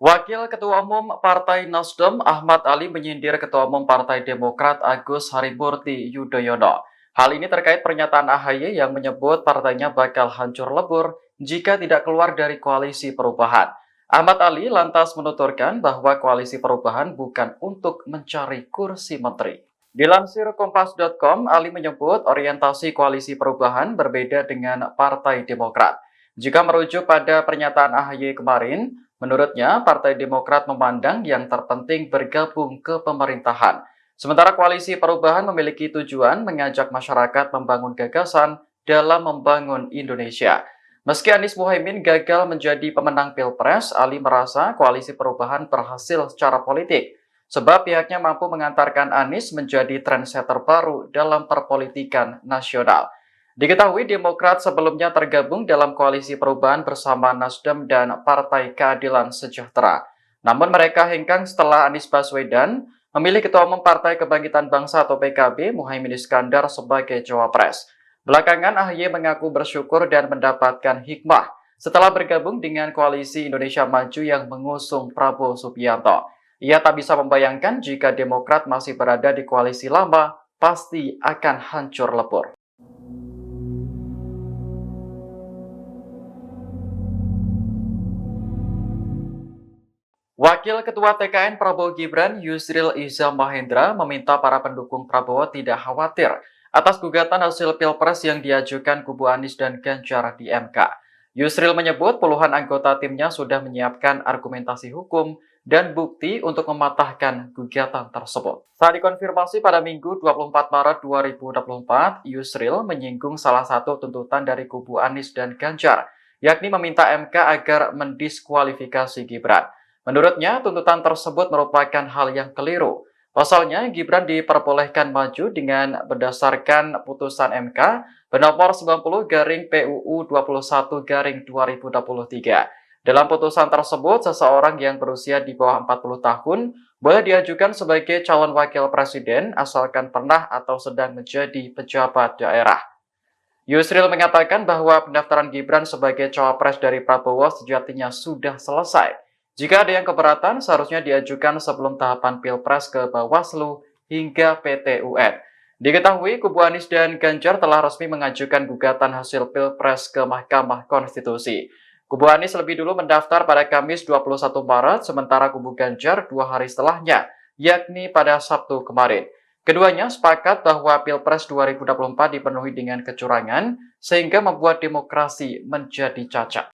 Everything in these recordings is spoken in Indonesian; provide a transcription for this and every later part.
Wakil Ketua Umum Partai Nasdem Ahmad Ali menyindir Ketua Umum Partai Demokrat Agus Harimurti Yudhoyono. Hal ini terkait pernyataan AHY yang menyebut partainya bakal hancur lebur jika tidak keluar dari koalisi perubahan. Ahmad Ali lantas menuturkan bahwa koalisi perubahan bukan untuk mencari kursi menteri. Dilansir Kompas.com, Ali menyebut orientasi koalisi perubahan berbeda dengan Partai Demokrat. Jika merujuk pada pernyataan AHY kemarin, menurutnya, Partai Demokrat memandang yang terpenting bergabung ke pemerintahan. Sementara koalisi perubahan memiliki tujuan mengajak masyarakat membangun gagasan dalam membangun Indonesia. Meski Anies Muhaimin gagal menjadi pemenang Pilpres, Ali merasa koalisi perubahan berhasil secara politik. Sebab pihaknya mampu mengantarkan Anies menjadi trendsetter baru dalam perpolitikan nasional. Diketahui Demokrat sebelumnya tergabung dalam koalisi perubahan bersama Nasdem dan Partai Keadilan Sejahtera. Namun mereka hengkang setelah Anies Baswedan memilih Ketua Umum Partai Kebangkitan Bangsa atau PKB Muhaimin Iskandar sebagai cawapres. Belakangan AHY mengaku bersyukur dan mendapatkan hikmah setelah bergabung dengan koalisi Indonesia Maju yang mengusung Prabowo Subianto. Ia tak bisa membayangkan jika Demokrat masih berada di koalisi lama, pasti akan hancur lebur. Wakil Ketua TKN Prabowo Gibran Yusril Iza Mahendra meminta para pendukung Prabowo tidak khawatir atas gugatan hasil Pilpres yang diajukan kubu Anies dan Ganjar di MK. Yusril menyebut puluhan anggota timnya sudah menyiapkan argumentasi hukum dan bukti untuk mematahkan gugatan tersebut. Saat dikonfirmasi pada Minggu 24 Maret 2024, Yusril menyinggung salah satu tuntutan dari kubu Anies dan Ganjar, yakni meminta MK agar mendiskualifikasi Gibran. Menurutnya, tuntutan tersebut merupakan hal yang keliru. Pasalnya, Gibran diperbolehkan maju dengan berdasarkan putusan MK bernomor 90/PUU 21/2023. Dalam putusan tersebut, seseorang yang berusia di bawah 40 tahun boleh diajukan sebagai calon wakil presiden asalkan pernah atau sedang menjadi pejabat daerah. Yusril mengatakan bahwa pendaftaran Gibran sebagai cawapres dari Prabowo sejatinya sudah selesai. Jika ada yang keberatan, seharusnya diajukan sebelum tahapan Pilpres ke Bawaslu hingga PT UN. Diketahui kubu Anies dan Ganjar telah resmi mengajukan gugatan hasil Pilpres ke Mahkamah Konstitusi. Kubu Anies lebih dulu mendaftar pada Kamis 21 Maret, sementara kubu Ganjar 2 hari setelahnya, yakni pada Sabtu kemarin. Keduanya sepakat bahwa Pilpres 2024 dipenuhi dengan kecurangan, sehingga membuat demokrasi menjadi cacat.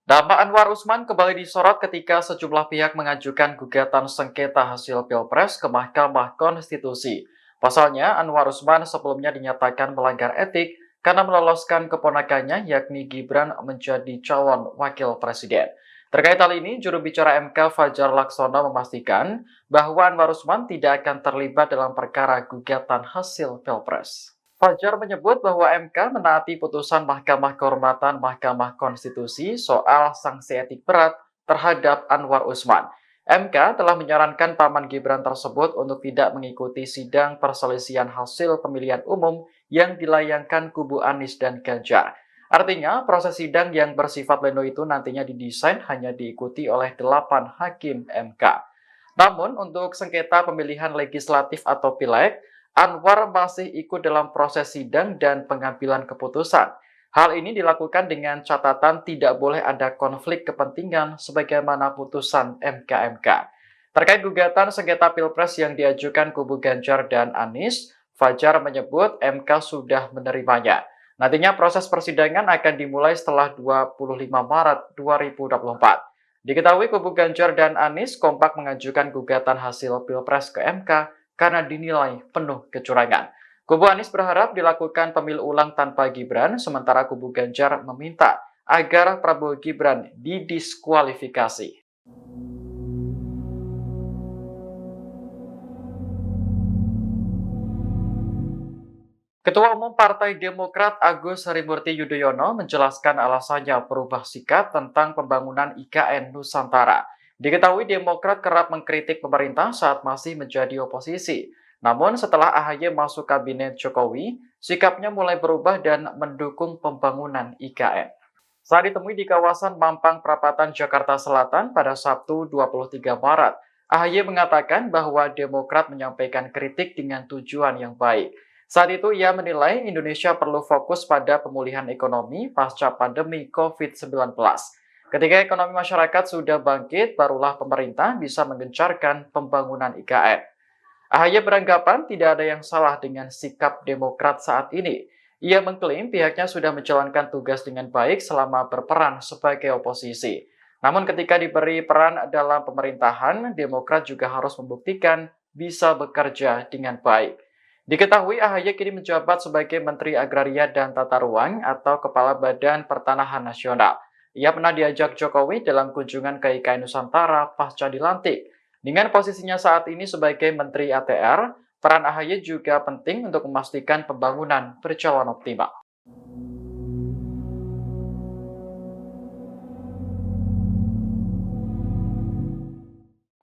Nama Anwar Usman kembali disorot ketika sejumlah pihak mengajukan gugatan sengketa hasil Pilpres ke Mahkamah Konstitusi. Pasalnya, Anwar Usman sebelumnya dinyatakan melanggar etik karena meloloskan keponakannya yakni Gibran menjadi calon wakil presiden. Terkait hal ini, juru bicara MK Fajar Laksono memastikan bahwa Anwar Usman tidak akan terlibat dalam perkara gugatan hasil Pilpres. Fajar menyebut bahwa MK menaati putusan Mahkamah Kehormatan Mahkamah Konstitusi soal sanksi etik berat terhadap Anwar Usman. MK telah menyarankan paman Gibran tersebut untuk tidak mengikuti sidang perselisihan hasil pemilihan umum yang dilayangkan kubu Anies dan Ganjar. Artinya, proses sidang yang bersifat pleno itu nantinya didesain hanya diikuti oleh 8 hakim MK. Namun, untuk sengketa pemilihan legislatif atau pileg, Anwar masih ikut dalam proses sidang dan pengambilan keputusan. Hal ini dilakukan dengan catatan tidak boleh ada konflik kepentingan sebagaimana putusan MK-MK. Terkait gugatan sengketa Pilpres yang diajukan kubu Ganjar dan Anies, Fajar menyebut MK sudah menerimanya. Nantinya proses persidangan akan dimulai setelah 25 Maret 2024. Diketahui kubu Ganjar dan Anies kompak mengajukan gugatan hasil Pilpres ke MK karena dinilai penuh kecurangan. Kubu Anies berharap dilakukan pemilu ulang tanpa Gibran, sementara kubu Ganjar meminta agar Prabowo Gibran didiskualifikasi. Ketua Umum Partai Demokrat Agus Harimurti Yudhoyono menjelaskan alasannya berubah sikap tentang pembangunan IKN Nusantara. Diketahui Demokrat kerap mengkritik pemerintah saat masih menjadi oposisi. Namun setelah AHY masuk kabinet Jokowi, sikapnya mulai berubah dan mendukung pembangunan IKN. Saat ditemui di kawasan Mampang Perapatan, Jakarta Selatan pada Sabtu 23 Maret, AHY mengatakan bahwa Demokrat menyampaikan kritik dengan tujuan yang baik. Saat itu ia menilai Indonesia perlu fokus pada pemulihan ekonomi pasca pandemi COVID-19. Ketika ekonomi masyarakat sudah bangkit, barulah pemerintah bisa menggencarkan pembangunan IKN. AHY beranggapan tidak ada yang salah dengan sikap Demokrat saat ini. Ia mengklaim pihaknya sudah menjalankan tugas dengan baik selama berperan sebagai oposisi. Namun ketika diberi peran dalam pemerintahan, Demokrat juga harus membuktikan bisa bekerja dengan baik. Diketahui AHY kini menjabat sebagai Menteri Agraria dan Tata Ruang atau Kepala Badan Pertanahan Nasional. Ia pernah diajak Jokowi dalam kunjungan ke IKN Nusantara pasca dilantik. Dengan posisinya saat ini sebagai Menteri ATR, peran AHY juga penting untuk memastikan pembangunan berjalan optimal.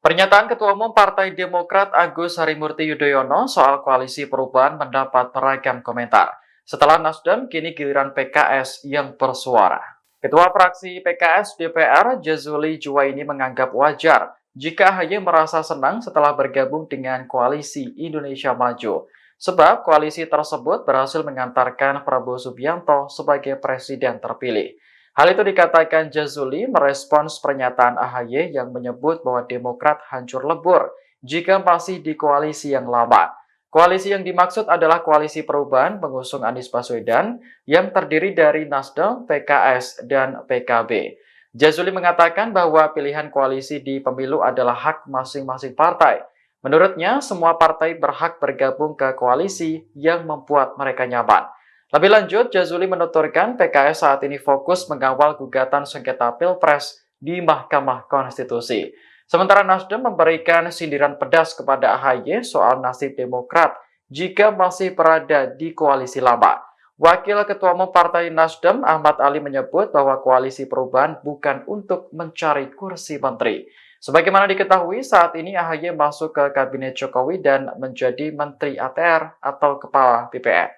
Pernyataan Ketua Umum Partai Demokrat Agus Harimurti Yudhoyono soal koalisi perubahan mendapat beragam komentar. Setelah Nasdem, kini giliran PKS yang bersuara. Ketua fraksi PKS DPR Jazuli Juwaini menganggap wajar jika AHY merasa senang setelah bergabung dengan koalisi Indonesia Maju. Sebab koalisi tersebut berhasil mengantarkan Prabowo Subianto sebagai presiden terpilih. Hal itu dikatakan Jazuli merespons pernyataan AHY yang menyebut bahwa Demokrat hancur lebur jika masih di koalisi yang lama. Koalisi yang dimaksud adalah koalisi perubahan pengusung Anies Baswedan yang terdiri dari Nasdem, PKS, dan PKB. Jazuli mengatakan bahwa pilihan koalisi di pemilu adalah hak masing-masing partai. Menurutnya, semua partai berhak bergabung ke koalisi yang membuat mereka nyaman. Lebih lanjut, Jazuli menuturkan PKS saat ini fokus mengawal gugatan sengketa Pilpres di Mahkamah Konstitusi. Sementara Nasdem memberikan sindiran pedas kepada AHY soal nasib Demokrat jika masih berada di koalisi lama. Wakil Ketua Umum Partai Nasdem, Ahmad Ali, menyebut bahwa koalisi perubahan bukan untuk mencari kursi menteri. Sebagaimana diketahui, saat ini AHY masuk ke Kabinet Jokowi dan menjadi Menteri ATR atau Kepala BPN.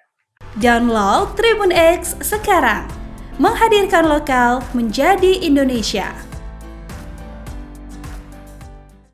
Download Tribun X sekarang, menghadirkan lokal menjadi Indonesia.